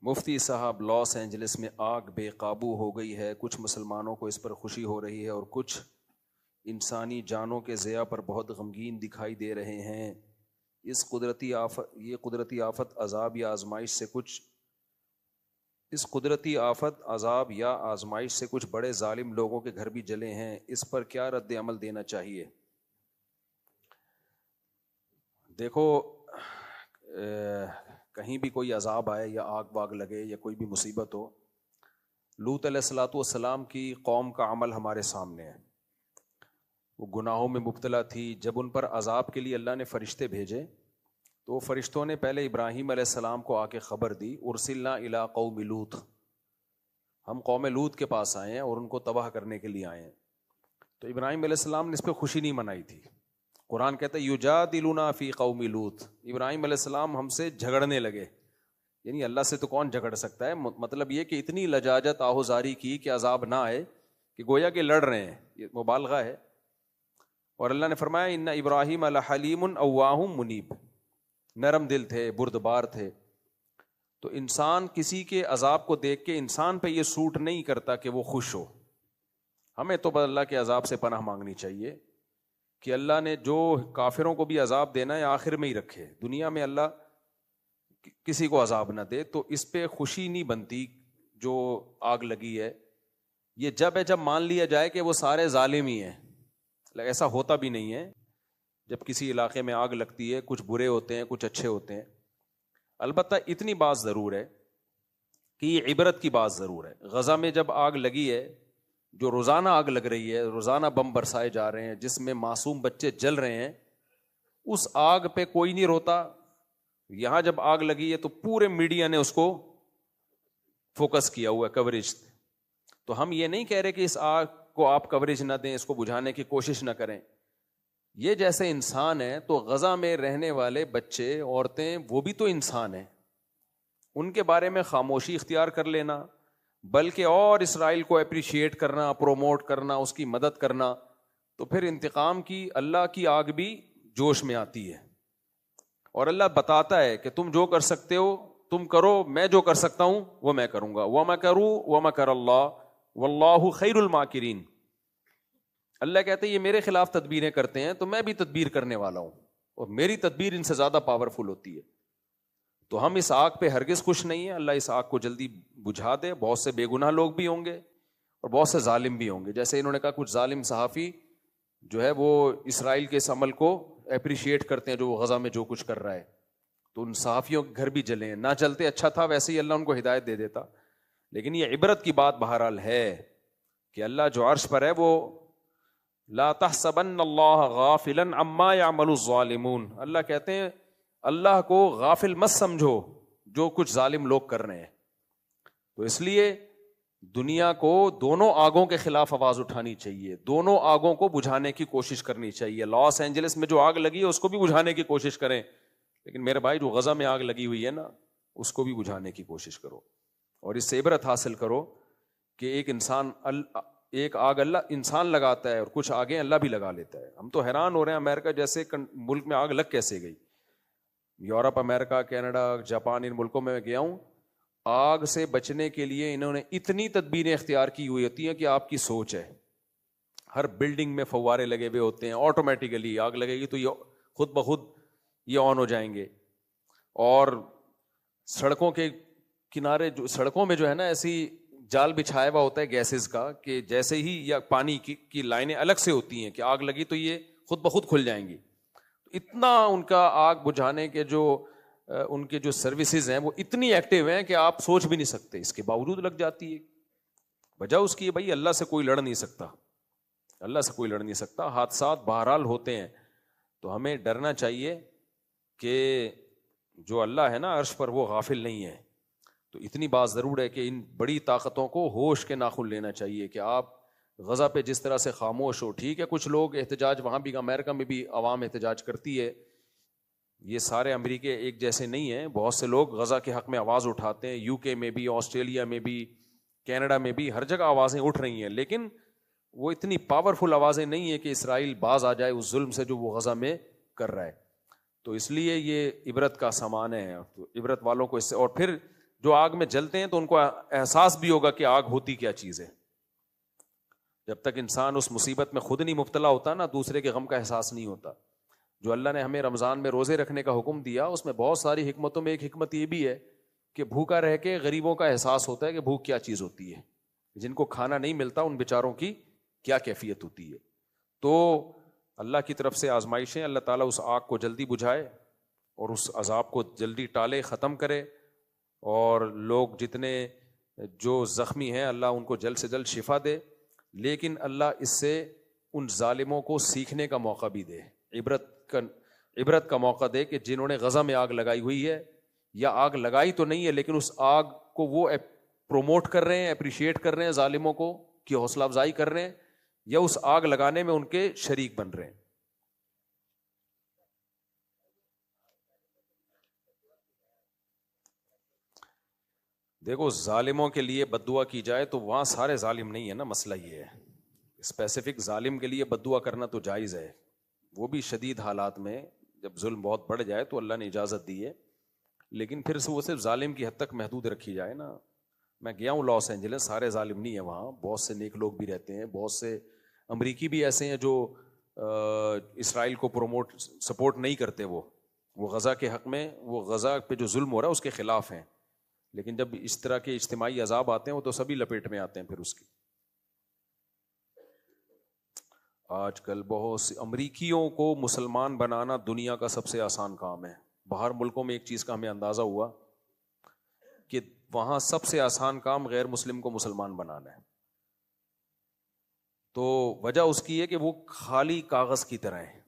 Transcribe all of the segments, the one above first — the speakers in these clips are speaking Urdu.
مفتی صاحب، لاس اینجلس میں آگ بے قابو ہو گئی ہے، کچھ مسلمانوں کو اس پر خوشی ہو رہی ہے اور کچھ انسانی جانوں کے ضیاع پر بہت غمگین دکھائی دے رہے ہیں۔ یہ قدرتی آفت عذاب یا آزمائش سے کچھ بڑے ظالم لوگوں کے گھر بھی جلے ہیں، اس پر کیا رد عمل دینا چاہیے؟ دیکھو، کہیں بھی کوئی عذاب آئے یا آگ واگ لگے یا کوئی بھی مصیبت ہو، لوط علیہ الصلوۃ والسلام کی قوم کا عمل ہمارے سامنے ہے۔ وہ گناہوں میں مبتلا تھی، جب ان پر عذاب کے لیے اللہ نے فرشتے بھیجے تو وہ فرشتوں نے پہلے ابراہیم علیہ السلام کو آ کے خبر دی، ارسلنا الی قوم لوط، ہم قوم لوط کے پاس آئے ہیں اور ان کو تباہ کرنے کے لیے آئے ہیں۔ تو ابراہیم علیہ السلام نے اس پہ خوشی نہیں منائی تھی۔ قرآن کہتا ہے یجادلنا فی قوم لوط، ابراہیم علیہ السلام ہم سے جھگڑنے لگے، یعنی اللہ سے تو کون جھگڑ سکتا ہے، مطلب یہ کہ اتنی لجاجت آہوزاری کی کہ عذاب نہ آئے، کہ گویا کہ لڑ رہے ہیں، یہ مبالغہ ہے۔ اور اللہ نے فرمایا ان ابراہیم لحلیم اواہ منیب، نرم دل تھے، بردبار تھے۔ تو انسان کسی کے عذاب کو دیکھ کے انسان پہ یہ سوٹ نہیں کرتا کہ وہ خوش ہو۔ ہمیں تو اللہ کے عذاب سے پناہ مانگنی چاہیے کہ اللہ نے جو کافروں کو بھی عذاب دینا ہے آخر میں ہی رکھے، دنیا میں اللہ کسی کو عذاب نہ دے۔ تو اس پہ خوشی نہیں بنتی جو آگ لگی ہے، یہ جب مان لیا جائے کہ وہ سارے ظالم ہی ہیں۔ ایسا ہوتا بھی نہیں ہے۔ جب کسی علاقے میں آگ لگتی ہے، کچھ برے ہوتے ہیں، کچھ اچھے ہوتے ہیں۔ البتہ اتنی بات ضرور ہے کہ یہ عبرت کی بات ضرور ہے۔ غزہ میں جب آگ لگی ہے، جو روزانہ آگ لگ رہی ہے، روزانہ بم برسائے جا رہے ہیں جس میں معصوم بچے جل رہے ہیں، اس آگ پہ کوئی نہیں روتا۔ یہاں جب آگ لگی ہے تو پورے میڈیا نے اس کو فوکس کیا ہوا ہے، کوریج۔ تو ہم یہ نہیں کہہ رہے کہ اس آگ کو آپ کوریج نہ دیں، اس کو بجھانے کی کوشش نہ کریں۔ یہ جیسے انسان ہے تو غزہ میں رہنے والے بچے، عورتیں، وہ بھی تو انسان ہیں، ان کے بارے میں خاموشی اختیار کر لینا، بلکہ اور اسرائیل کو اپریشیٹ کرنا، پروموٹ کرنا، اس کی مدد کرنا، تو پھر انتقام کی اللہ کی آگ بھی جوش میں آتی ہے۔ اور اللہ بتاتا ہے کہ تم جو کر سکتے ہو تم کرو، میں جو کر سکتا ہوں وہ میں کروں گا۔ وَمَكَرُوا وَمَكَرَ اللَّهُ وَاللَّهُ خَيْرُ الْمَاكِرِينَ۔ اللہ کہتے ہیں یہ میرے خلاف تدبیریں کرتے ہیں تو میں بھی تدبیر کرنے والا ہوں، اور میری تدبیر ان سے زیادہ پاورفل ہوتی ہے۔ تو ہم اس آگ پہ ہرگز خوش نہیں ہیں۔ اللہ اس آگ کو جلدی بجھا دے۔ بہت سے بے گناہ لوگ بھی ہوں گے اور بہت سے ظالم بھی ہوں گے، جیسے انہوں نے کہا کچھ ظالم صحافی جو ہے وہ اسرائیل کے اس عمل کو اپریشیٹ کرتے ہیں جو وہ غزہ میں جو کچھ کر رہا ہے، تو ان صحافیوں کے گھر بھی جلے ہیں۔ نہ چلتے اچھا تھا، ویسے ہی اللہ ان کو ہدایت دے دیتا۔ لیکن یہ عبرت کی بات بہرحال ہے کہ اللہ جو عرش پر ہے وہ لا تحسبن اللہ غافلا عما يعمل الظالمون، اللہ کہتے ہیں اللہ کو غافل مت سمجھو جو کچھ ظالم لوگ کر رہے ہیں۔ تو اس لیے دنیا کو دونوں آگوں کے خلاف آواز اٹھانی چاہیے، دونوں آگوں کو بجھانے کی کوشش کرنی چاہیے۔ لاس اینجلس میں جو آگ لگی ہے اس کو بھی بجھانے کی کوشش کریں، لیکن میرے بھائی جو غزہ میں آگ لگی ہوئی ہے نا، اس کو بھی بجھانے کی کوشش کرو، اور اس سے عبرت حاصل کرو کہ ایک آگ اللہ انسان لگاتا ہے اور کچھ آگیں اللہ بھی لگا لیتا ہے۔ ہم تو حیران ہو رہے ہیں امریکہ جیسے ملک میں آگ لگ کیسے گئی۔ یورپ، امریکہ، کینیڈا، جاپان، ان ملکوں میں گیا ہوں، آگ سے بچنے کے لیے انہوں نے اتنی تدبیریں اختیار کی ہوئی ہوتی ہیں کہ آپ کی سوچ ہے۔ ہر بلڈنگ میں فوارے لگے ہوئے ہوتے ہیں، آٹومیٹیکلی آگ لگے گی تو یہ خود بخود یہ آن ہو جائیں گے۔ اور سڑکوں کے کنارے سڑکوں میں جو ہے نا ایسی جال بچھایا ہوا ہوتا ہے گیسز کا، کہ جیسے ہی یا پانی کی لائنیں الگ سے ہوتی ہیں کہ آگ لگی تو یہ خود بخود کھل جائیں گی۔ اتنا ان کا آگ بجھانے کے جو ان کے جو سروسز ہیں وہ اتنی ایکٹیو ہیں کہ آپ سوچ بھی نہیں سکتے، اس کے باوجود لگ جاتی ہے۔ وجہ اس کی ہے بھائی اللہ سے کوئی لڑ نہیں سکتا، اللہ سے کوئی لڑ نہیں سکتا۔ حادثات بہرحال ہوتے ہیں، تو ہمیں ڈرنا چاہیے کہ جو اللہ ہے نا عرش پر وہ غافل نہیں ہے۔ تو اتنی بات ضرور ہے کہ ان بڑی طاقتوں کو ہوش کے ناخن لینا چاہیے کہ آپ غزہ پہ جس طرح سے خاموش ہو۔ ٹھیک ہے کچھ لوگ احتجاج، وہاں بھی امریکہ میں بھی عوام احتجاج کرتی ہے، یہ سارے امریکہ ایک جیسے نہیں ہیں، بہت سے لوگ غزہ کے حق میں آواز اٹھاتے ہیں، یو کے میں بھی، آسٹریلیا میں بھی، کینیڈا میں بھی، ہر جگہ آوازیں اٹھ رہی ہیں، لیکن وہ اتنی پاورفل آوازیں نہیں ہیں کہ اسرائیل باز آ جائے اس ظلم سے جو وہ غزہ میں کر رہا ہے۔ تو اس لیے یہ عبرت کا سامان ہے، تو عبرت والوں کو اس سے، اور پھر جو آگ میں جلتے ہیں تو ان کو احساس بھی ہوگا کہ آگ ہوتی کیا چیز ہے. جب تک انسان اس مصیبت میں خود نہیں مبتلا ہوتا نا, دوسرے کے غم کا احساس نہیں ہوتا. جو اللہ نے ہمیں رمضان میں روزے رکھنے کا حکم دیا اس میں بہت ساری حکمتوں میں ایک حکمت یہ بھی ہے کہ بھوکا رہ کے غریبوں کا احساس ہوتا ہے کہ بھوک کیا چیز ہوتی ہے. جن کو کھانا نہیں ملتا ان بیچاروں کی کیا کیفیت ہوتی ہے. تو اللہ کی طرف سے آزمائشیں, اللہ تعالیٰ اس آگ کو جلدی بجھائے اور اس عذاب کو جلدی ٹالے, ختم کرے, اور لوگ جتنے جو زخمی ہیں اللہ ان کو جلد سے جلد شفا دے. لیکن اللہ اس سے ان ظالموں کو سیکھنے کا موقع بھی دے, عبرت کا موقع دے کہ جنہوں نے غزہ میں آگ لگائی ہوئی ہے, یا آگ لگائی تو نہیں ہے لیکن اس آگ کو وہ پروموٹ کر رہے ہیں, اپریشیٹ کر رہے ہیں, ظالموں کو کی حوصلہ افزائی کر رہے ہیں, یا اس آگ لگانے میں ان کے شریک بن رہے ہیں. دیکھو ظالموں کے لیے بد دعا کی جائے تو وہاں سارے ظالم نہیں ہے نا, مسئلہ یہ ہے. اسپیسیفک ظالم کے لیے بد دعا کرنا تو جائز ہے, وہ بھی شدید حالات میں جب ظلم بہت بڑھ جائے تو اللہ نے اجازت دی ہے, لیکن پھر سے وہ صرف ظالم کی حد تک محدود رکھی جائے نا. میں گیا ہوں لاس اینجلس, سارے ظالم نہیں ہیں وہاں, بہت سے نیک لوگ بھی رہتے ہیں, بہت سے امریکی بھی ایسے ہیں جو اسرائیل کو سپورٹ نہیں کرتے, وہ غزہ کے حق میں, وہ غزہ پہ جو ظلم ہو رہا ہے اس کے خلاف ہیں. لیکن جب اس طرح کے اجتماعی عذاب آتے ہیں وہ تو سبھی لپیٹ میں آتے ہیں پھر اس کی. آج کل بہت سی امریکیوں کو مسلمان بنانا دنیا کا سب سے آسان کام ہے. باہر ملکوں میں ایک چیز کا ہمیں اندازہ ہوا کہ وہاں سب سے آسان کام غیر مسلم کو مسلمان بنانا ہے. تو وجہ اس کی ہے کہ وہ خالی کاغذ کی طرح ہیں,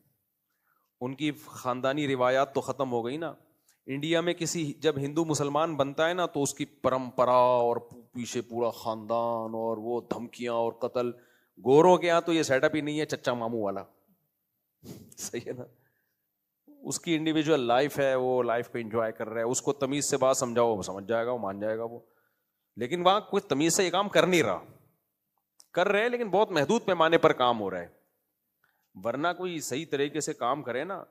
ان کی خاندانی روایات تو ختم ہو گئی نا. انڈیا میں کسی جب ہندو مسلمان بنتا ہے نا تو اس کی پرمپرا اور پیچھے پورا خاندان اور وہ دھمکیاں اور قتل. گوروں کے یہاں تو یہ سیٹ اپ ہی نہیں ہے, چچا ماموں والا, صحیح ہے نا. اس کی انڈیویجول لائف ہے, وہ لائف کو انجوائے کر رہا ہے, اس کو تمیز سے بات سمجھاؤ وہ سمجھ جائے گا, وہ مان جائے گا وہ. لیکن وہاں کوئی تمیز سے یہ کام کر نہیں رہا, کر رہے ہیں لیکن بہت محدود پیمانے پر کام ہو رہا ہے. ورنہ کوئی صحیح طریقے سے کام کرے نا.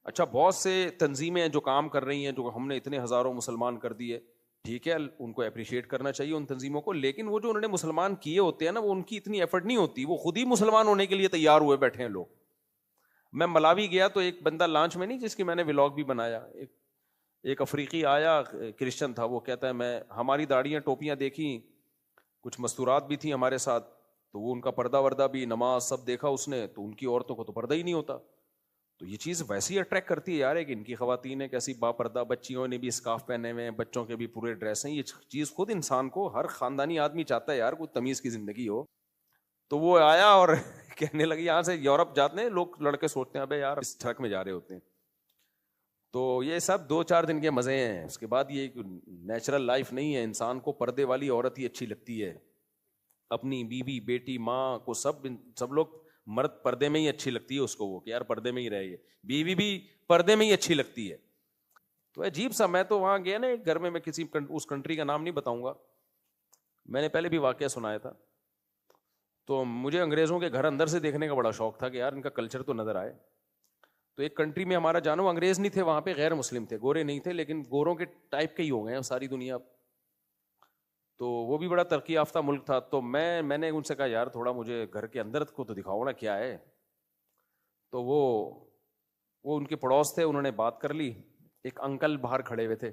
اچھا بہت سے تنظیمیں جو کام کر رہی ہیں, جو ہم نے اتنے ہزاروں مسلمان کر دیے, ٹھیک ہے ان کو اپریشیٹ کرنا چاہیے ان تنظیموں کو, لیکن وہ جو انہوں نے مسلمان کیے ہوتے ہیں نا, وہ ان کی اتنی ایفرٹ نہیں ہوتی, وہ خود ہی مسلمان ہونے کے لیے تیار ہوئے بیٹھے ہیں لوگ. میں ملاوی گیا تو ایک بندہ لانچ میں نہیں, جس کی میں نے ولاگ بھی بنایا, ایک افریقی آیا, کرسچن تھا, وہ کہتا ہے میں ہماری داڑیاں ٹوپیاں دیکھی, کچھ مستورات بھی تھیں ہمارے ساتھ, تو وہ ان کا پردہ وردہ بھی, نماز سب دیکھا اس نے, تو ان کی عورتوں کو تو پردہ ہی نہیں ہوتا. تو یہ چیز ویسی اٹریکٹ کرتی ہے یار, کہ ان کی خواتین کیسی با پردہ, بچیوں نے بھی اسکارف پہنے ہوئے ہیں, بچوں کے بھی پورے ڈریس ہیں. یہ چیز خود انسان کو, ہر خاندانی آدمی چاہتا ہے یار کوئی تمیز کی زندگی ہو. تو وہ آیا اور کہنے لگی, یہاں سے یورپ جاتے ہیں لوگ, لڑکے سوچتے ہیں ابے یار اس ٹرک میں جا رہے ہوتے ہیں. تو یہ سب 2-4 دن کے مزے ہیں, اس کے بعد یہ نیچرل لائف نہیں ہے. انسان کو پردے والی عورت ہی اچھی لگتی ہے, اپنی بیوی بیٹی ماں کو سب لوگ, مرد پردے میں ہی اچھی لگتی ہے اس کو, وہ کہ یار پردے میں ہی رہے, بیوی بھی پردے میں ہی اچھی لگتی ہے. تو عجیب سا, میں تو وہاں گیا نا ایک گھر میں کسی اس کنٹری کا نام نہیں بتاؤں گا, میں نے پہلے بھی واقعہ سنایا تھا. تو مجھے انگریزوں کے گھر اندر سے دیکھنے کا بڑا شوق تھا کہ یار ان کا کلچر تو نظر آئے. تو ایک کنٹری میں ہمارا جانو انگریز نہیں تھے وہاں پہ, غیر مسلم تھے, گورے نہیں تھے, لیکن گوروں کے ٹائپ کے ہی ہو گئے ہیں ساری دنیا. تو وہ بھی بڑا ترقی یافتہ ملک تھا. تو میں نے ان سے کہا یار تھوڑا مجھے گھر کے اندر کو تو دکھاؤ نا کیا ہے. تو وہ ان کے پڑوس تھے, انہوں نے بات کر لی. ایک انکل باہر کھڑے ہوئے تھے,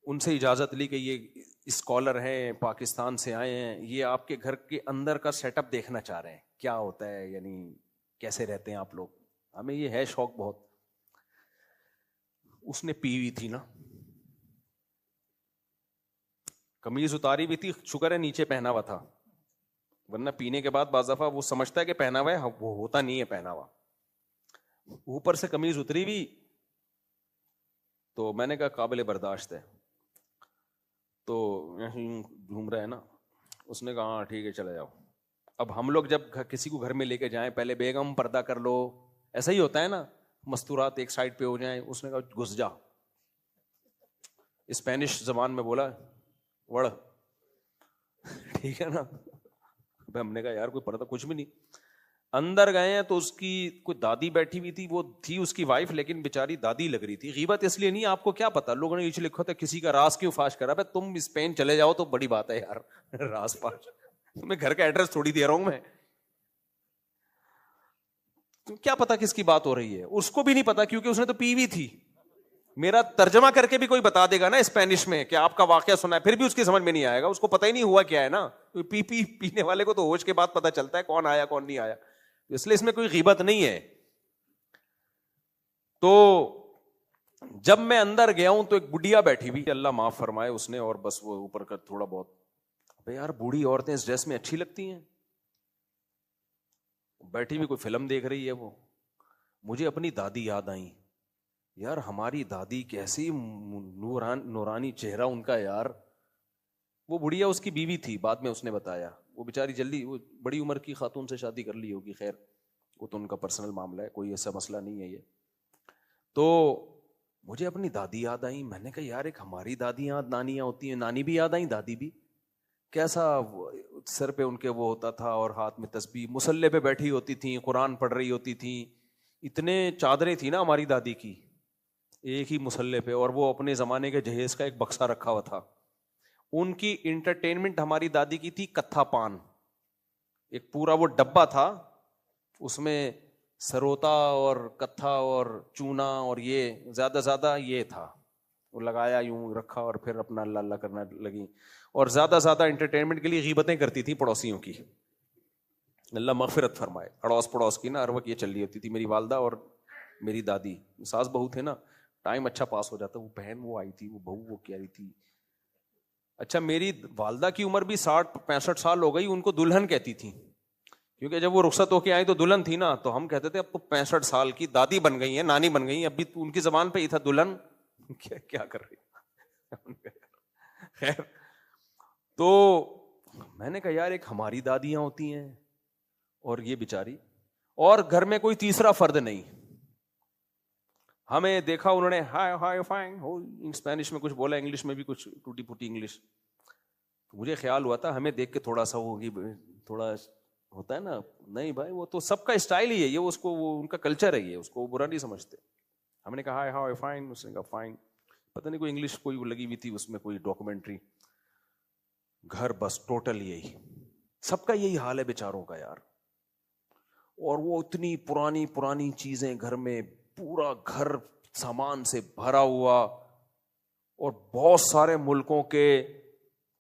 ان سے اجازت لی کہ یہ اسکالر ہیں, پاکستان سے آئے ہیں, یہ آپ کے گھر کے اندر کا سیٹ اپ دیکھنا چاہ رہے ہیں, کیا ہوتا ہے, یعنی کیسے رہتے ہیں آپ لوگ, ہمیں یہ ہے شوق بہت. اس نے پی ہوئی تھی نا, قمیض اتاری ہوئی تھی, شکر ہے نیچے پہنا ہوا تھا, ورنہ پینے کے بعد بعض دفعہ وہ سمجھتا ہے کہ پہنا ہوا ہے, وہ ہوتا نہیں ہے پہنا ہوا, اوپر سے قمیض اتری ہوئی. تو میں نے کہا قابل برداشت ہے. تو گھوم رہا ہے نا, اس نے کہا ہاں ٹھیک ہے چلے جاؤ. اب ہم لوگ جب کسی کو گھر میں لے کے جائیں, پہلے بیگم پردہ کر لو, ایسا ہی ہوتا ہے نا, مستورات ایک سائڈ پہ ہو جائیں. اس نے کہا گھس جا, اسپینش زبان میں بولا وڑ, ٹھیک ہے نا. ہم نے کہا یار کوئی پردہ کچھ بھی نہیں. اندر گئے ہیں تو اس کی کوئی دادی بیٹھی ہوئی تھی, وہ تھی اس کی وائف, لیکن بیچاری دادی لگ رہی تھی. غیبت اس لیے نہیں, آپ کو کیا پتا, لوگوں نے یہ لکھا تھا کسی کا راز کیوں فاش کرا. بھائی تم اسپین چلے جاؤ تو بڑی بات ہے یار, راز فاش, تمہیں گھر کا ایڈریس تھوڑی دے رہا ہوں میں, کیا پتا کس کی بات ہو رہی ہے. اس کو بھی نہیں پتا کیونکہ اس نے تو پی ہوئی تھی. میرا ترجمہ کر کے بھی کوئی بتا دے گا نا اسپینش میں کہ آپ کا واقعہ سنا ہے, پھر بھی اس کی سمجھ میں نہیں آئے گا, اس کو پتہ ہی نہیں ہوا کیا ہے نا. پینے والے کو تو ہوش کے بعد پتا چلتا ہے کون آیا کون نہیں آیا, اس لیے اس میں کوئی غیبت نہیں ہے. تو جب میں اندر گیا ہوں تو ایک بڈیا بیٹھی ہوئی, اللہ معاف فرمائے, اس نے, اور بس وہ اوپر کا تھوڑا بہت, یار بوڑھی عورتیں اس ڈریس میں اچھی لگتی ہیں, بیٹھی ہوئی کوئی فلم دیکھ رہی ہے. وہ مجھے اپنی دادی یاد آئی, یار ہماری دادی کیسی نورانی چہرہ ان کا یار. وہ بڑھیا اس کی بیوی تھی, بعد میں اس نے بتایا, وہ بیچاری جلدی, وہ بڑی عمر کی خاتون سے شادی کر لی ہوگی, خیر وہ تو ان کا پرسنل معاملہ ہے, کوئی ایسا مسئلہ نہیں ہے یہ. تو مجھے اپنی دادی یاد آئی. میں نے کہا یار ایک ہماری دادی یاد نانیاں ہوتی ہیں, نانی بھی یاد آئیں, دادی بھی, کیسا سر پہ ان کے وہ ہوتا تھا اور ہاتھ میں تسبیح, مصلے پہ بیٹھی ہوتی تھیں, قرآن پڑھ رہی ہوتی تھیں. اتنے چادریں تھیں نا ہماری دادی کی ایک ہی مصلے پہ, اور وہ اپنے زمانے کے جہیز کا ایک بکسا رکھا ہوا تھا. ان کی انٹرٹینمنٹ ہماری دادی کی تھی کتھا پان, ایک پورا وہ ڈبہ تھا, اس میں سروتا اور کتھا اور چونا اور یہ زیادہ یہ تھا, وہ لگایا یوں رکھا اور پھر اپنا اللہ اللہ کرنا لگی. اور زیادہ انٹرٹینمنٹ کے لیے غیبتیں کرتی تھی پڑوسیوں کی, اللہ مغفرت فرمائے. اڑوس پڑوس کی نا ہر وقت یہ چل رہی ہوتی تھی. میری والدہ اور میری دادی ساس بہو تھے نا, ٹائم اچھا پاس ہو جاتا. وہ بہن وہ آئی تھی, وہ بہو وہ کہہ رہی تھی, اچھا میری والدہ کی عمر بھی 60-65 سال ہو گئی, ان کو دلہن کہتی تھی, کیونکہ جب وہ رخصت ہو کے آئی تو دلہن تھی نا, تو ہم کہتے تھے اب تو 65 سال کی دادی بن گئی ہیں, نانی بن گئی ہیں, اب بھی ان کی زبان پہ ہی تھا دلہن, کیا کر رہی. خیر, تو میں نے کہا یار ایک ہماری دادیاں ہوتی ہیں اور یہ بیچاری, اور گھر میں کوئی تیسرا فرد نہیں. ہمیں دیکھا انہوں نے, ہائی ہائی فائن ہو, اسپینش میں کچھ بولا, انگلش میں بھی کچھ ٹوٹی پھوٹی انگلش. مجھے خیال ہوا تھا ہمیں دیکھ کے تھوڑا سا ہوگی, تھوڑا ہوتا ہے نا, نہیں بھائی وہ تو سب کا اسٹائل ہی ہے یہ, اس کو وہ ان کا کلچر ہے یہ, اس کو برا نہیں سمجھتے. ہم نے کہا ہائی ہائی فائن, اس نے کہا فائن, پتہ نہیں کوئی انگلش کوئی لگی ہوئی تھی اس میں, کوئی ڈاکومنٹری. گھر بس ٹوٹل یہی, سب کا یہی حال ہے بیچاروں کا یار. اور وہ اتنی پرانی چیزیں گھر میں, پورا گھر سامان سے بھرا ہوا, اور بہت سارے ملکوں کے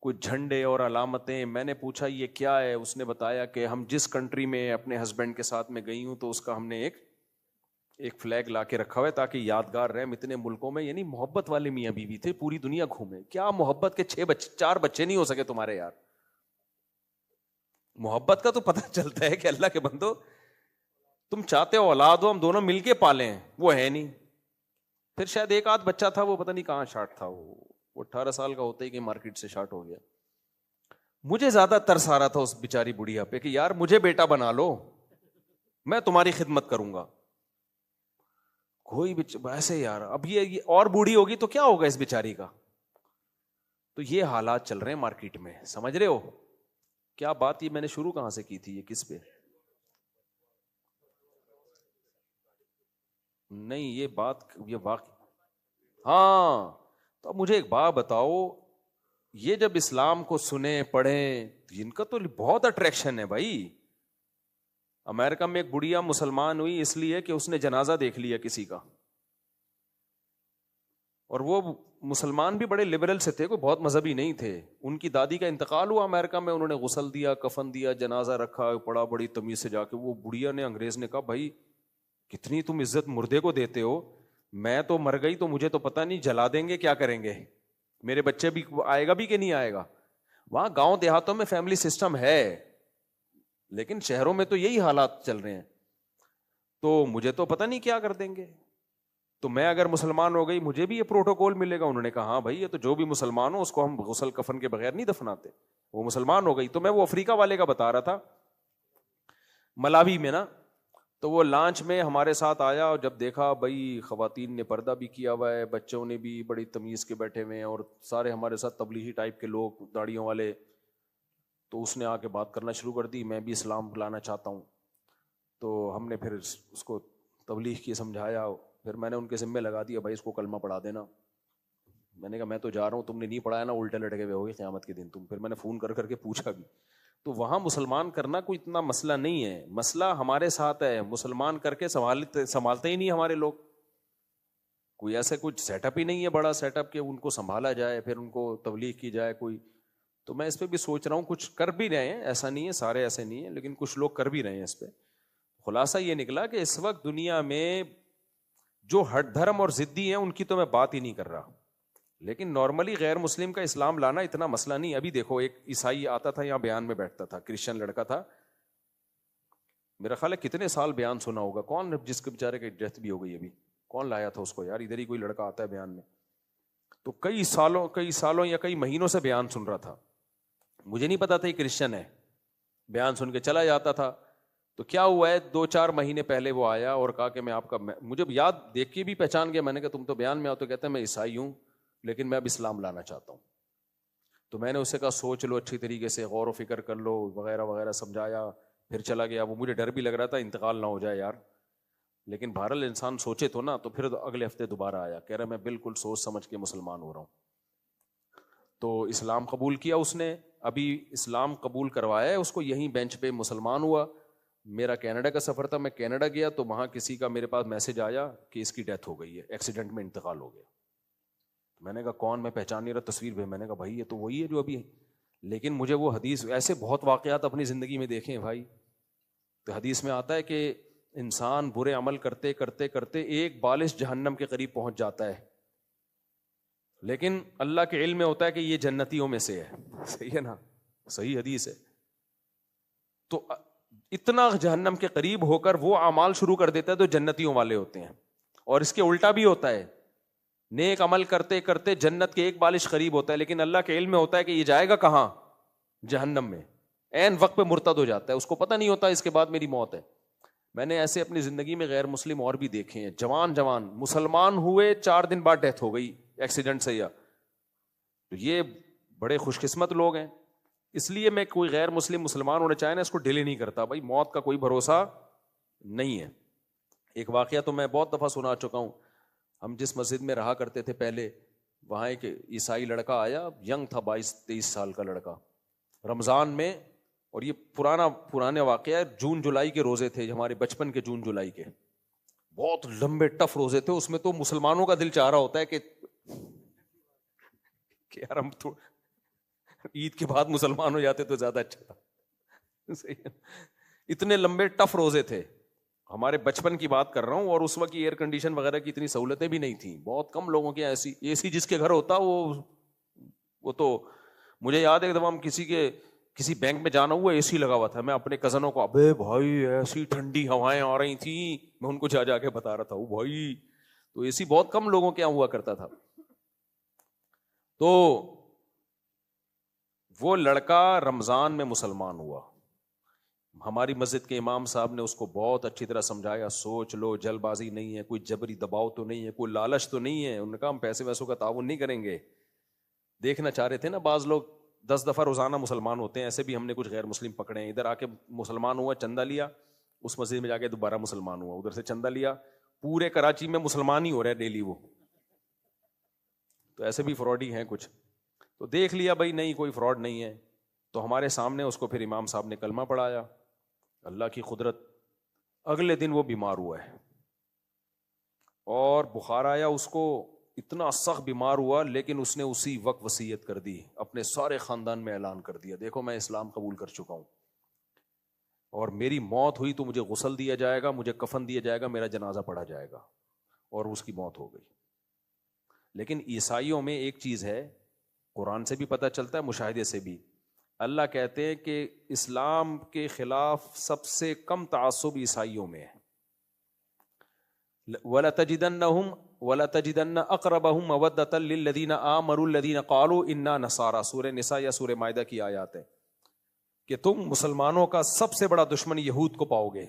کوئی جھنڈے اور علامتیں. میں نے پوچھا یہ کیا ہے, اس نے بتایا کہ ہم جس کنٹری میں اپنے ہسبینڈ کے ساتھ میں گئی ہوں تو اس کا ہم نے ایک فلیگ لا کے رکھا ہوا ہے تاکہ یادگار رہے. اتنے ملکوں میں, یعنی محبت والے میاں بیوی تھے, پوری دنیا گھومے. کیا محبت کے 4 بچے نہیں ہو سکے تمہارے یار. محبت کا تو پتہ چلتا ہے کہ اللہ کے بندو تم چاہتے ہو اولاد ہو, ہم دونوں مل کے پالیں, وہ ہے نہیں. پھر شاید ایک آدھ بچہ تھا, وہ پتہ نہیں کہاں شارٹ تھا, وہ 18 سال کا ہوتا ہی کہ مارکیٹ سے شارٹ ہو گیا. مجھے زیادہ ترس آ رہا تھا اس بیچاری بڑھیا پہ کہ یار مجھے بیٹا بنا لو, میں تمہاری خدمت کروں گا. کوئی ایسے یار, اب یہ اور بوڑھی ہوگی تو کیا ہوگا اس بیچاری کا. تو یہ حالات چل رہے ہیں مارکیٹ میں, سمجھ رہے ہو کیا بات. یہ میں نے شروع کہاں سے کی تھی, یہ کس پہ, نہیں یہ بات یہ واقع. ہاں تو اب مجھے ایک بات بتاؤ, یہ جب اسلام کو سنیں پڑھیں, ان کا تو بہت اٹریکشن ہے بھائی. امریکہ میں ایک بڑھیا مسلمان ہوئی اس لیے کہ اس نے جنازہ دیکھ لیا کسی کا, اور وہ مسلمان بھی بڑے لبرل سے تھے, کوئی بہت مذہبی نہیں تھے. ان کی دادی کا انتقال ہوا امریکہ میں, انہوں نے غسل دیا, کفن دیا, جنازہ رکھا, پڑا بڑی تمیز سے جا کے. وہ بڑھیا نے, انگریز نے کہا بھائی کتنی تم عزت مردے کو دیتے ہو, میں تو مر گئی تو مجھے تو پتہ نہیں, جلا دیں گے کیا کریں گے, میرے بچے بھی آئے گا بھی کہ نہیں آئے گا. وہاں گاؤں دیہاتوں میں فیملی سسٹم ہے, لیکن شہروں میں تو یہی حالات چل رہے ہیں. تو مجھے تو پتہ نہیں کیا کر دیں گے, تو میں اگر مسلمان ہو گئی مجھے بھی یہ پروٹوکول ملے گا. انہوں نے کہا ہاں بھائی یہ تو جو بھی مسلمان ہو اس کو ہم غسل کفن کے بغیر نہیں دفناتے. وہ مسلمان ہو گئی. تو میں وہ افریقہ والے کا بتا رہا تھا, ملاوی میں نا, تو وہ لانچ میں ہمارے ساتھ آیا, اور جب دیکھا بھائی خواتین نے پردہ بھی کیا ہوا ہے, بچوں نے بھی بڑی تمیز کے بیٹھے ہوئے ہیں, اور سارے ہمارے ساتھ تبلیغی ٹائپ کے لوگ داڑیوں والے, تو اس نے آ کے بات کرنا شروع کر دی, میں بھی اسلام لانا چاہتا ہوں. تو ہم نے پھر اس کو تبلیغ کی سمجھایا. پھر میں نے ان کے ذمہ لگا دیا بھائی اس کو کلمہ پڑھا دینا. میں نے کہا میں تو جا رہا ہوں, تم نے نہیں پڑھایا نا, الٹے لٹکے ہوئے ہوگے قیامت کے دن تم. پھر میں نے فون کر کر کے پوچھا بھی. تو وہاں مسلمان کرنا کوئی اتنا مسئلہ نہیں ہے, مسئلہ ہمارے ساتھ ہے. مسلمان کر کے سنبھالتے ہی نہیں ہمارے لوگ. کوئی ایسا کچھ سیٹ اپ ہی نہیں ہے بڑا سیٹ اپ کہ ان کو سنبھالا جائے پھر ان کو تبلیغ کی جائے کوئی. تو میں اس پہ بھی سوچ رہا ہوں, کچھ کر بھی رہے ہیں, ایسا نہیں ہے سارے ایسے نہیں ہیں, لیکن کچھ لوگ کر بھی رہے ہیں اس پہ. خلاصہ یہ نکلا کہ اس وقت دنیا میں جو ہٹ دھرم اور ضدی ہیں ان کی تو میں بات ہی نہیں کر رہا, لیکن نارملی غیر مسلم کا اسلام لانا اتنا مسئلہ نہیں. ابھی دیکھو ایک عیسائی آتا تھا یہاں بیان میں بیٹھتا تھا, کرسچن لڑکا تھا, میرا خیال ہے کتنے سال بیان سنا ہوگا. کون جس کے بیچارے کی ڈیتھ بھی ہو گئی ابھی, کون لایا تھا اس کو یار, ادھر ہی کوئی لڑکا آتا ہے بیان میں. تو کئی سالوں یا کئی مہینوں سے بیان سن رہا تھا. مجھے نہیں پتا تھا یہ کرسچن ہے, بیان سن کے چلا جاتا تھا. تو کیا ہوا ہے 2-4 مہینے پہلے وہ آیا اور کہا کہ میں آپ کا, مجھے یاد دیکھ کے بھی پہچان گیا. میں نے کہا تم تو بیان میں آؤ, تو کہتے ہیں میں عیسائی ہوں لیکن میں اب اسلام لانا چاہتا ہوں. تو میں نے اس سے کہا سوچ لو اچھی طریقے سے, غور و فکر کر لو وغیرہ وغیرہ, سمجھایا. پھر چلا گیا. وہ مجھے ڈر بھی لگ رہا تھا انتقال نہ ہو جائے یار, لیکن بہرحال انسان سوچے تو نا. تو پھر اگلے ہفتے دوبارہ آیا, کہہ رہا میں بالکل سوچ سمجھ کے مسلمان ہو رہا ہوں. تو اسلام قبول کیا اس نے, ابھی اسلام قبول کروایا ہے اس کو, یہیں بینچ پہ مسلمان ہوا. میرا کینیڈا کا سفر تھا, میں کینیڈا گیا تو وہاں کسی کا میرے پاس میسج آیا کہ اس کی ڈیتھ ہو گئی ہے, ایکسیڈنٹ میں انتقال ہو گیا. میں نے کہا کون, میں پہچان نہیں رہا, تصویر بھی. میں نے کہا بھائی یہ تو وہی ہے جو ابھی ہے. لیکن مجھے وہ حدیث, ایسے بہت واقعات اپنی زندگی میں دیکھے ہیں بھائی. تو حدیث میں آتا ہے کہ انسان برے عمل کرتے کرتے کرتے ایک بالش جہنم کے قریب پہنچ جاتا ہے, لیکن اللہ کے علم میں ہوتا ہے کہ یہ جنتیوں میں سے ہے. صحیح ہے نا, صحیح حدیث ہے. تو اتنا جہنم کے قریب ہو کر وہ اعمال شروع کر دیتا ہے تو جنتیوں والے ہوتے ہیں. اور اس کے الٹا بھی ہوتا ہے, نیک عمل کرتے کرتے جنت کے ایک بالش قریب ہوتا ہے, لیکن اللہ کے علم میں ہوتا ہے کہ یہ جائے گا کہاں, جہنم میں. عین وقت پہ مرتد ہو جاتا ہے, اس کو پتہ نہیں ہوتا اس کے بعد میری موت ہے. میں نے ایسے اپنی زندگی میں غیر مسلم اور بھی دیکھے ہیں, جوان مسلمان ہوئے 4 دن بعد ڈیتھ ہو گئی ایکسیڈنٹ سے. یا تو یہ بڑے خوش قسمت لوگ ہیں. اس لیے میں کوئی غیر مسلم مسلمان ہونا چاہے نا, اس کو ڈیلے نہیں کرتا بھائی, موت کا کوئی بھروسہ نہیں ہے. ایک واقعہ تو میں بہت دفعہ سنا چکا ہوں. ہم جس مسجد میں رہا کرتے تھے پہلے, وہاں ایک عیسائی لڑکا آیا, ینگ تھا, 22-23 سال کا لڑکا, رمضان میں. اور یہ پرانا واقعہ ہے, جون جولائی کے روزے تھے ہمارے بچپن کے, جون جولائی کے بہت لمبے ٹف روزے تھے. اس میں تو مسلمانوں کا دل چاہ رہا ہوتا ہے کہ یار ہم تو عید کے بعد مسلمان ہو جاتے تو زیادہ اچھا تھا. اتنے لمبے ٹف روزے تھے. ہمارے بچپن کی بات کر رہا ہوں, اور اس وقت ایئر کنڈیشن وغیرہ کی اتنی سہولتیں بھی نہیں تھیں. بہت کم لوگوں کے ایسی اے سی جس کے گھر ہوتا وہ تو مجھے یاد ہے ایک دفعہ ہم کسی بینک میں جانا ہوا, اے سی لگا ہوا تھا. میں اپنے کزنوں کو, ابے بھائی ایسی ٹھنڈی ہوائیں آ رہی تھیں, میں ان کو جا کے بتا رہا تھا وہ بھائی. تو اے سی بہت کم لوگوں کے یہاں ہوا کرتا تھا. تو وہ لڑکا رمضان میں مسلمان ہوا. ہماری مسجد کے امام صاحب نے اس کو بہت اچھی طرح سمجھایا, سوچ لو, جلد بازی نہیں ہے, کوئی جبری دباؤ تو نہیں ہے, کوئی لالچ تو نہیں ہے. انہوں نے کہا ہم پیسے ویسوں کا تعاون نہیں کریں گے. دیکھنا چاہ رہے تھے نا, بعض لوگ 10 دفعہ روزانہ مسلمان ہوتے ہیں, ایسے بھی ہم نے کچھ غیر مسلم پکڑے ہیں. ادھر آ کے مسلمان ہوا, چندہ لیا, اس مسجد میں جا کے دوبارہ مسلمان ہوا, ادھر سے چندہ لیا. پورے کراچی میں مسلمان ہی ہو رہے ڈیلی وہ. تو ایسے بھی فراڈی ہیں کچھ. تو دیکھ لیا بھائی نہیں کوئی فراڈ نہیں ہے. تو ہمارے سامنے اس کو پھر امام صاحب نے کلمہ پڑھایا. اللہ کی قدرت, اگلے دن وہ بیمار ہوا ہے اور بخار آیا اس کو, اتنا سخت بیمار ہوا, لیکن اس نے اسی وقت وصیت کر دی, اپنے سارے خاندان میں اعلان کر دیا, دیکھو میں اسلام قبول کر چکا ہوں, اور میری موت ہوئی تو مجھے غسل دیا جائے گا, مجھے کفن دیا جائے گا, میرا جنازہ پڑھا جائے گا. اور اس کی موت ہو گئی. لیکن عیسائیوں میں ایک چیز ہے, قرآن سے بھی پتہ چلتا ہے, مشاہدے سے بھی. اللہ کہتے ہیں کہ اسلام کے خلاف سب سے کم تعصب عیسائیوں میں ہے. وَلَتَجِدَنَّ أَقْرَبَهُمْ مَوَدَّةً لِلَّذِينَ آمَنُوا الَّذِينَ قَالُوا إِنَّا نَصَارَىٰ. سورہ نساء یا سورہ مائدہ کی آیات ہے کہ تم مسلمانوں کا سب سے بڑا دشمن یہود کو پاؤ گے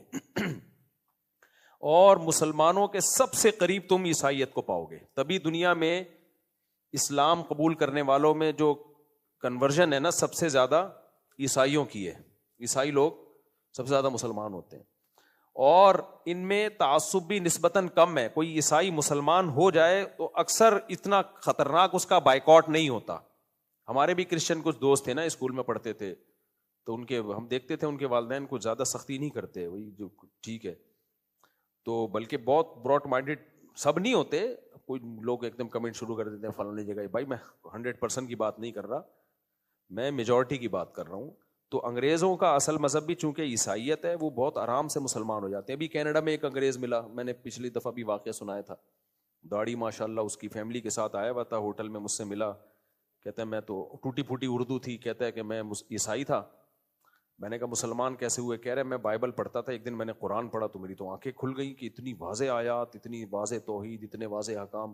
اور مسلمانوں کے سب سے قریب تم عیسائیت کو پاؤ گے. تبھی دنیا میں اسلام قبول کرنے والوں میں جو کنورژن ہے نا, سب سے زیادہ عیسائیوں کی ہے. عیسائی لوگ سب سے زیادہ مسلمان ہوتے ہیں. اور ان میں تعصب بھی نسبتاً کم ہے. کوئی عیسائی مسلمان ہو جائے تو اکثر اتنا خطرناک اس کا بائیکاٹ نہیں ہوتا. ہمارے بھی کرسچن کچھ دوست تھے نا, اسکول میں پڑھتے تھے, تو ان کے ہم دیکھتے تھے ان کے والدین کچھ زیادہ سختی نہیں کرتے, وہی جو ٹھیک ہے. تو بلکہ بہت براڈ مائنڈیڈ سب نہیں ہوتے, کوئی لوگ ایک دم کمنٹ شروع کر دیتے ہیں فلاں جگہ. بھائی میں 100% کی بات نہیں کر رہا, میں میجورٹی کی بات کر رہا ہوں. تو انگریزوں کا اصل مذہب بھی چونکہ عیسائیت ہے, وہ بہت آرام سے مسلمان ہو جاتے ہیں. ابھی کینیڈا میں ایک انگریز ملا, میں نے پچھلی دفعہ بھی واقعہ سنایا تھا, داڑھی ماشاء اللہ, اس کی فیملی کے ساتھ آیا ہوا تھا, ہوٹل میں مجھ سے ملا, کہتا ہے میں تو ٹوٹی پھوٹی اردو تھی, کہتا ہے کہ میں عیسائی تھا. میں نے کہا مسلمان کیسے ہوئے؟ کہہ رہے میں بائبل پڑھتا تھا, ایک دن میں نے قرآن پڑھا تو میری تو آنکھیں کھل گئی کہ اتنی واضح آیات, اتنی واضح توحید, اتنے واضح احکام.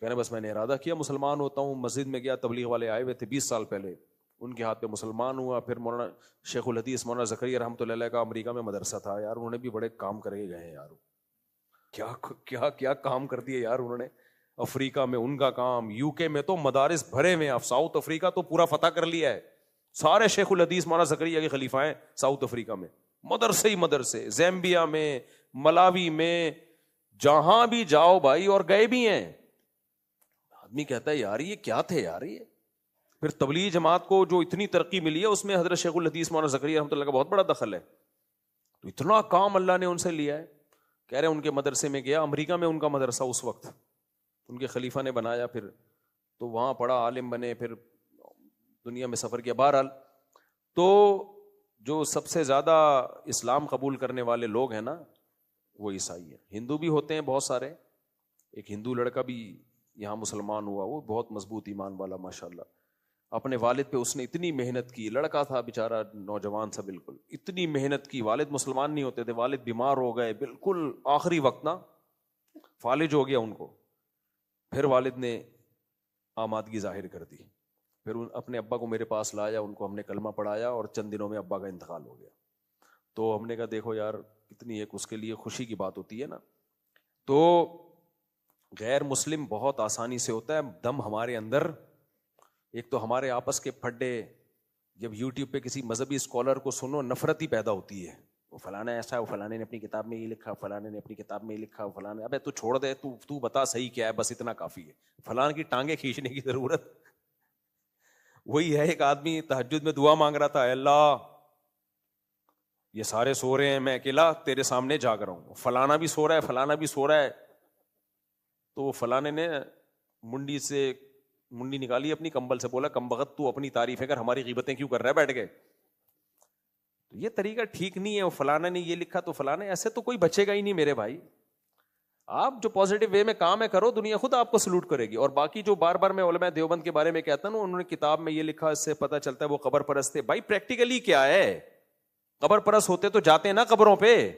کہہ رہے بس میں نے ارادہ کیا مسلمان ہوتا ہوں. مسجد میں گیا, تبلیغ والے آئے ہوئے تھے 20 سال پہلے, ان کے ہاتھ پہ مسلمان ہوا. پھر مولانا شیخ الحدیث مولانا زکریا رحمۃ اللہ علیہ کا امریکہ میں مدرسہ تھا یار, انہوں نے بھی بڑے کام کر کے گئے ہیں یار. کیا کیا کیا کام کر دیے یار انہوں نے. افریقہ میں ان کا کام, یو کے میں تو مدارس بھرے ہوئے ہیں, ساؤتھ افریقہ تو پورا فتح کر لیا ہے. سارے شیخ الحدیث مولانا زکریا کے خلیفہ ہیں ساؤتھ افریقہ میں, مدرسے ہی مدرسے, زیمبیا میں, ملاوی میں, جہاں بھی جاؤ بھائی, اور گئے بھی ہیں. آدمی کہتا ہے یار یہ کیا تھے یار یہ. پھر تبلیغ جماعت کو جو اتنی ترقی ملی ہے اس میں حضرت شیخ الحدیث مولانا زکریا رحمۃ اللہ کا بہت بڑا دخل ہے. تو اتنا کام اللہ نے ان سے لیا ہے. کہہ رہے ان کے مدرسے میں گیا, امریکہ میں ان کا مدرسہ اس وقت ان کے خلیفہ نے بنایا, پھر تو وہاں پڑھا, عالم بنے, پھر دنیا میں سفر کیا. بہرحال تو جو سب سے زیادہ اسلام قبول کرنے والے لوگ ہیں نا وہ عیسائی ہیں. ہندو بھی ہوتے ہیں بہت سارے, ایک ہندو لڑکا بھی یہاں مسلمان ہوا, وہ بہت مضبوط ایمان والا ماشاءاللہ. اپنے والد پہ اس نے اتنی محنت کی, لڑکا تھا بیچارہ نوجوان سا بالکل, اتنی محنت کی. والد مسلمان نہیں ہوتے تھے, والد بیمار ہو گئے بالکل آخری وقت نا, فالج ہو گیا ان کو. پھر والد نے آمادگی ظاہر کر دی, پھر اپنے ابا کو میرے پاس لایا, ان کو ہم نے کلمہ پڑھایا, اور چند دنوں میں ابا کا انتقال ہو گیا. تو ہم نے کہا دیکھو یار کتنی ایک اس کے لیے خوشی کی بات ہوتی ہے نا. تو غیر مسلم بہت آسانی سے ہوتا ہے دم ہمارے اندر. ایک تو ہمارے آپس کے پھڈے, جب یوٹیوب پہ کسی مذہبی اسکالر کو سنو نفرت ہی پیدا ہوتی ہے. وہ فلانا ایسا ہے, وہ فلانے نے اپنی کتاب میں یہ لکھا, فلانے نے اپنی کتاب میں یہ لکھا, فلانے. ابے تو چھوڑ دے, تو بتا صحیح کیا ہے, بس اتنا کافی ہے. فلاں کی ٹانگیں کھینچنے کی ضرورت. وہی ہے ایک آدمی تہجد میں دعا مانگ رہا تھا, اللہ یہ سارے سو رہے ہیں, میں اکیلا تیرے سامنے جاگ رہا ہوں, فلانا بھی سو رہا ہے, فلانا بھی سو رہا ہے. تو فلانے نے منڈی نکالی اپنی کمبل سے, بولا کم بخت تو اپنی تعریفیں کر, ہماری غیبتیں کیوں کر رہا ہے بیٹھ کے. یہ طریقہ ٹھیک نہیں ہے. وہ فلانا نے یہ لکھا تو فلانا, ایسے تو کوئی بچے گا ہی نہیں میرے بھائی. آپ جو پازیٹیو وے میں کام ہے کرو, دنیا خود آپ کو سلوٹ کرے گی. اور باقی جو بار بار میں علماء دیوبند کے بارے میں کہتا ہوں, انہوں نے کتاب میں یہ لکھا, اس سے پتہ چلتا ہے وہ قبر پرست تھے. بھائی پریکٹیکلی کیا ہے, قبر پرست ہوتے تو جاتے نا قبروں پہ.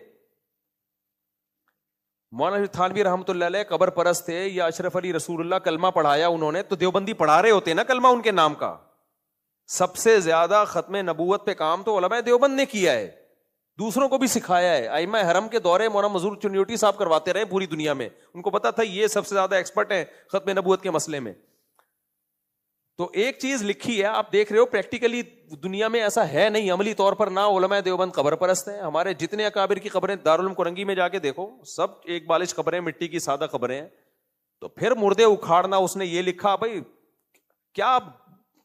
مولانا تھانوی رحمۃ اللہ علیہ قبر پرست تھے, یا اشرف علی رسول اللہ کلمہ پڑھایا انہوں نے, تو دیوبندی پڑھا رہے ہوتے نا کلمہ ان کے نام کا. سب سے زیادہ ختم نبوت پہ کام تو علماء دیوبند نے کیا ہے, دوسروں کو بھی سکھایا ہے. ائمہ حرم کے دورے مولانا مظہور چنیوٹی صاحب کرواتے رہے پوری دنیا میں, ان کو پتا تھا یہ سب سے زیادہ ایکسپرٹ ہیں ختم نبوت کے مسئلے میں. تو ایک چیز لکھی ہے, آپ دیکھ رہے ہو پریکٹیکلی دنیا میں ایسا ہے نہیں عملی طور پر, نہ علماء دیوبند قبر پرست ہیں. ہمارے جتنے اکابر کی قبریں دارالعلوم کرنگی میں جا کے دیکھو, سب ایک بالش قبریں, مٹی کی سادہ قبریں ہیں. تو پھر مردے اکھاڑنا, اس نے یہ لکھا, بھائی کیا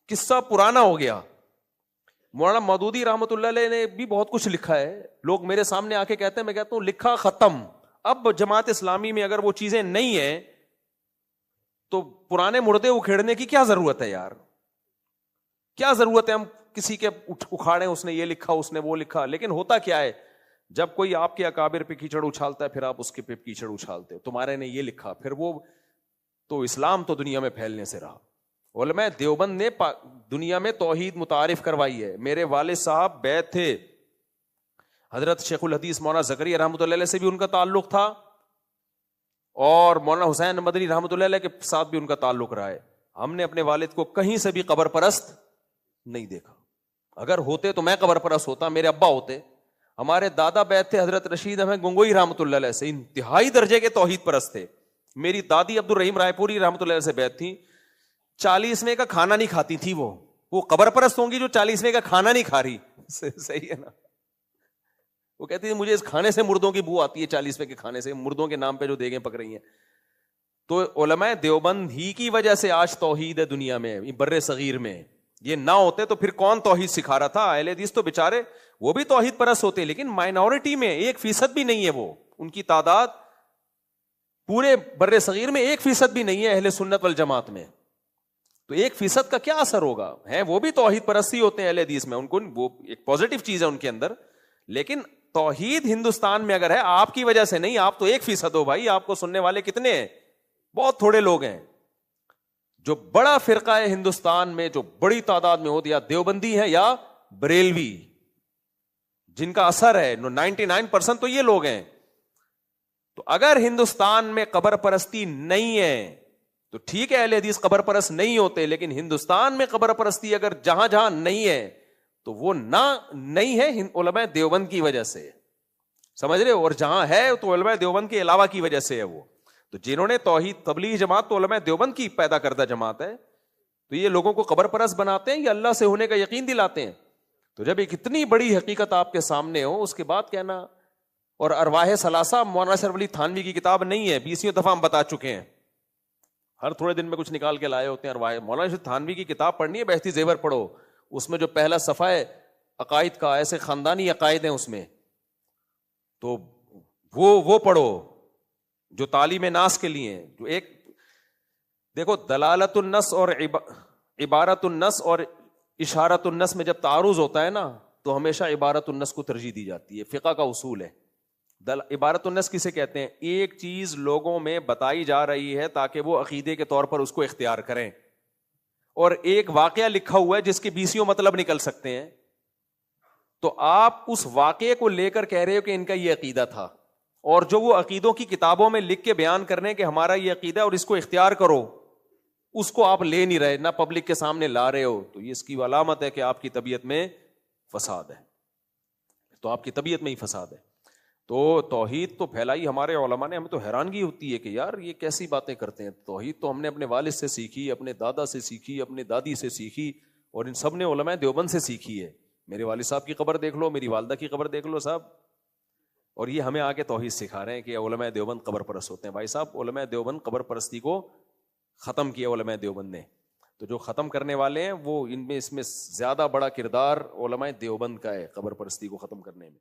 قصہ پرانا ہو گیا. مولانا مودودی رحمۃ اللہ علیہ نے بھی بہت کچھ لکھا ہے. لوگ میرے سامنے آ کے کہتے ہیں, میں کہتا ہوں لکھا ختم. اب جماعت اسلامی میں اگر وہ چیزیں نہیں ہیں تو پرانے مردے اکھیڑنے کی کیا ضرورت ہے یار, کیا ضرورت ہے ہم کسی کے اکھاڑیں, اس نے یہ لکھا, اس نے وہ لکھا. لیکن ہوتا کیا ہے, جب کوئی آپ کے اکابر پہ کیچڑ اچھالتا ہے, پھر آپ اس کے پہ کیچڑ اچھالتے ہو, تمہارے نے یہ لکھا, پھر وہ تو اسلام تو دنیا میں پھیلنے سے رہا. علماء دیوبند نے دنیا میں توحید متعارف کروائی ہے. میرے والد صاحب بیعت تھے حضرت شیخ الحدیث مولانا زکریا رحمۃ اللہ علیہ سے بھی ان کا تعلق تھا, اور مولانا حسین مدنی رحمۃ اللہ علیہ کے ساتھ بھی ان کا تعلق رہا ہے. ہم نے اپنے والد کو کہیں سے بھی قبر پرست نہیں دیکھا. اگر ہوتے تو میں قبر پرست ہوتا, میرے ابا ہوتے. ہمارے دادا بیعت تھے حضرت رشید احمد گنگوئی رحمۃ اللہ علیہ سے, انتہائی درجے کے توحید پرست تھے. میری دادی عبد الرحیم رائے پوری رحمۃ اللہ علیہ سے بیعت تھی. 40ویں کا کھانا نہیں کھاتی تھی وہ قبر پرست ہوں گی جو 40ویں کا کھانا نہیں کھا رہی. صحیح ہے نا, وہ کہتی ہے مجھے اس کھانے سے مردوں کی بو آتی ہے، 40 روپے کے کھانے سے، مردوں کے نام پہ جو دیگیں پک رہی ہیں. تو علماء دیوبند ہی کی وجہ سے آج توحید ہے دنیا میں، بر صغیر میں. یہ نہ ہوتے تو پھر کون توحید سکھا رہا تھا؟ اہل حدیث تو بےچارے وہ بھی توحید پرست ہوتے، لیکن مائنورٹی میں 1% بھی نہیں ہے وہ، ان کی تعداد پورے بر صغیر میں 1% بھی نہیں ہے اہل سنت والجماعت میں. تو 1% کا کیا اثر ہوگا؟ ہے وہ بھی توحید پرستی ہوتے ہیں اہل حدیث میں، ان کو وہ ایک پازیٹو چیز ہے ان کے اندر. لیکن توحید ہندوستان میں اگر ہے آپ کی وجہ سے نہیں، آپ تو 1% ہو بھائی. آپ کو سننے والے کتنے ہیں؟ بہت تھوڑے لوگ ہیں. جو بڑا فرقہ ہے ہندوستان میں، جو بڑی تعداد میں ہو، یا دیوبندی ہے یا بریلوی، جن کا اثر ہے 99% تو یہ لوگ ہیں. تو اگر ہندوستان میں قبر پرستی نہیں ہے تو ٹھیک ہے، اہل حدیث قبر پرست نہیں ہوتے، لیکن ہندوستان میں قبر پرستی اگر جہاں جہاں نہیں ہے تو وہ نہ نہیں ہے علماء دیوبند کی وجہ سے، سمجھ رہے ہو؟ اور جہاں ہے تو علماء دیوبند کے علاوہ کی وجہ سے ہے وہ. تو جنہوں نے توحید تبلیغ جماعت تو علماء دیوبند کی پیدا کردہ جماعت ہے. تو یہ لوگوں کو قبر پرست بناتے ہیں یا اللہ سے ہونے کا یقین دلاتے ہیں؟ تو جب ایک اتنی بڑی حقیقت آپ کے سامنے ہو، اس کے بعد کہنا. اور ارواح ثلاثہ مولانا اشرف علی تھانوی کی کتاب نہیں ہے، 20 دفعہ ہم بتا چکے ہیں، ہر تھوڑے دن میں کچھ نکال کے لائے ہوتے ہیں. ارواح مولانا اشرف تھانوی کی کتاب پڑھنی ہے، بہشتی زیور پڑھو. اس میں جو پہلا صفحہ ہے عقائد کا، ایسے خاندانی عقائد ہیں اس میں، تو وہ پڑھو جو تعلیم ناس کے لیے ہیں. جو ایک دیکھو دلالت النص اور عبارت النص اور اشارت النص میں جب تعارض ہوتا ہے نا تو ہمیشہ عبارت النص کو ترجیح دی جاتی ہے. فقہ کا اصول ہے. عبارت النص کسے کہتے ہیں؟ ایک چیز لوگوں میں بتائی جا رہی ہے تاکہ وہ عقیدے کے طور پر اس کو اختیار کریں، اور ایک واقعہ لکھا ہوا ہے جس کے 20 مطلب نکل سکتے ہیں. تو آپ اس واقعے کو لے کر کہہ رہے ہو کہ ان کا یہ عقیدہ تھا، اور جو وہ عقیدوں کی کتابوں میں لکھ کے بیان کر رہے ہیں کہ ہمارا یہ عقیدہ اور اس کو اختیار کرو، اس کو آپ لے نہیں رہے، نہ پبلک کے سامنے لا رہے ہو، تو یہ اس کی علامت ہے کہ آپ کی طبیعت میں فساد ہے. تو آپ کی طبیعت میں ہی فساد ہے. تو توحید تو پھیلائی ہمارے علماء نے. ہمیں تو حیرانگی ہوتی ہے کہ یار یہ کیسی باتیں کرتے ہیں. توحید تو ہم نے اپنے والد سے سیکھی، اپنے دادا سے سیکھی، اپنے دادی سے سیکھی، اور ان سب نے علماء دیوبند سے سیکھی ہے. میرے والد صاحب کی قبر دیکھ لو، میری والدہ کی قبر دیکھ لو صاحب، اور یہ ہمیں آ کے توحید سکھا رہے ہیں کہ علماء دیوبند قبر پرست ہوتے ہیں. بھائی صاحب علماء دیوبند قبر پرستی کو ختم کیا علماء دیوبند نے. تو جو ختم کرنے والے ہیں وہ اس میں زیادہ بڑا کردار علماء دیوبند کا ہے قبر پرستی کو ختم کرنے میں.